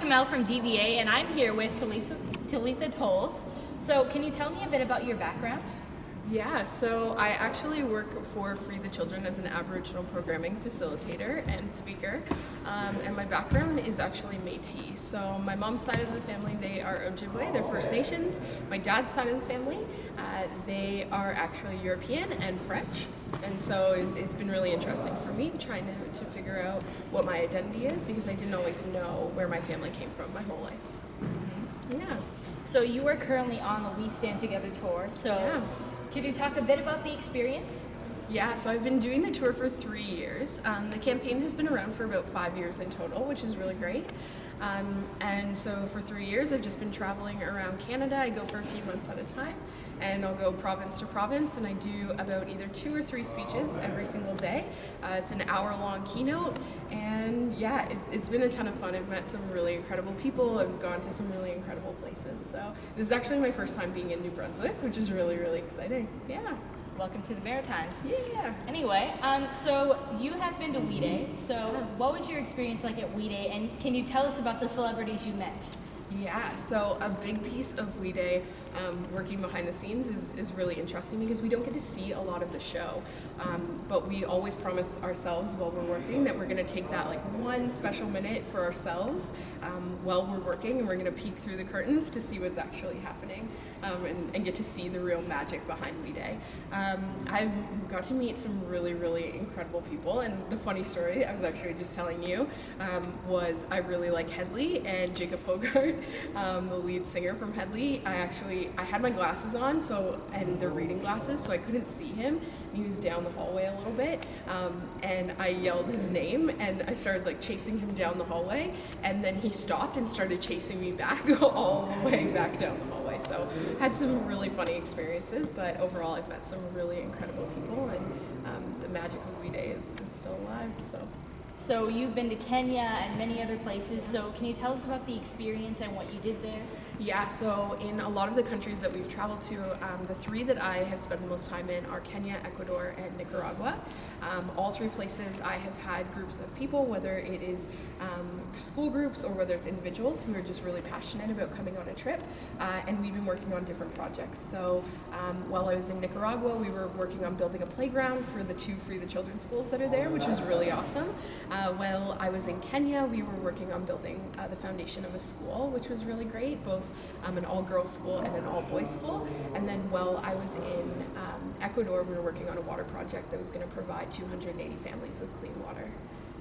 Mel from DVA, and I'm here with Talitha Tolles. So, can you tell me a bit about your background? Yeah, so I actually work for Free the Children as an Aboriginal programming facilitator and speaker, and my background is actually Métis. So my mom's side of the family, they are Ojibwe, they're First Nations. My dad's side of the family, they are actually European and French, and so it's been really interesting for me trying to figure out what my identity is, because I didn't always know where my family came from my whole life. Yeah. So you are currently on the We Stand Together tour. So, Yeah. Can you talk a bit about the experience? Yeah, so I've been doing the tour for 3 years. The campaign has been around for about 5 years in total, which is really great. And so for 3 years, I've just been traveling around Canada. I go for a few months at a time, and I'll go province to province, and I do about either 2 or 3 speeches every single day. It's an hour-long keynote, and yeah, it's been a ton of fun. I've met some really incredible people. I've gone to some really incredible places. So this is actually my first time being in New Brunswick, which is really, really exciting. Yeah. Welcome to the Maritimes. Yeah. Anyway, so you have been to We Day. So what was your experience like at We Day, and can you tell us about the celebrities you met? Yeah, so a big piece of We Day, working behind the scenes, is really interesting because we don't get to see a lot of the show, but we always promise ourselves while we're working that we're going to take that like one special minute for ourselves while we're working, and we're going to peek through the curtains to see what's actually happening, and get to see the real magic behind We Day. I've got to meet some really, really incredible people, and the funny story I was actually just telling you was I really like Hedley and Jacob Hogarth, the lead singer from Hedley. I had my glasses on, and they're reading glasses, so I couldn't see him. He was down the hallway a little bit, and I yelled his name, and I started like chasing him down the hallway, and then he stopped and started chasing me back all the way back down the hallway. So had some really funny experiences, but overall I've met some really incredible people, and the magic of We Day is still alive. So you've been to Kenya and many other places. So can you tell us about the experience and what you did there? Yeah, so in a lot of the countries that we've traveled to, the 3 that I have spent the most time in are Kenya, Ecuador, and Nicaragua. All 3 places I have had groups of people, whether it is school groups or whether it's individuals who are just really passionate about coming on a trip, and we've been working on different projects. So while I was in Nicaragua, we were working on building a playground for the 2 Free the Children schools that are there, which was really awesome. While I was in Kenya, we were working on building the foundation of a school, which was really great, both an all-girls school and an all-boys school. And then while I was in Ecuador, we were working on a water project that was going to provide 280 families with clean water.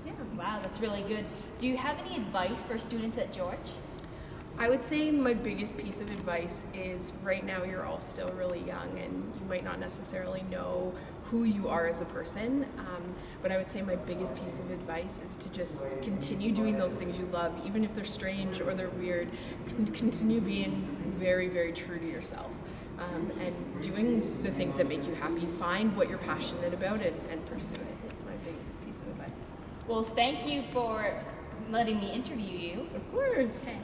Yeah. Wow, that's really good. Do you have any advice for students at George? I would say my biggest piece of advice is right now you're all still really young, and you might not necessarily know who you are as a person, but I would say my biggest piece of advice is to just continue doing those things you love, even if they're strange or they're weird. Continue being very, very true to yourself, and doing the things that make you happy. Find what you're passionate about and pursue it. It's my biggest piece of advice. Well, thank you for letting me interview you. Of course. Okay.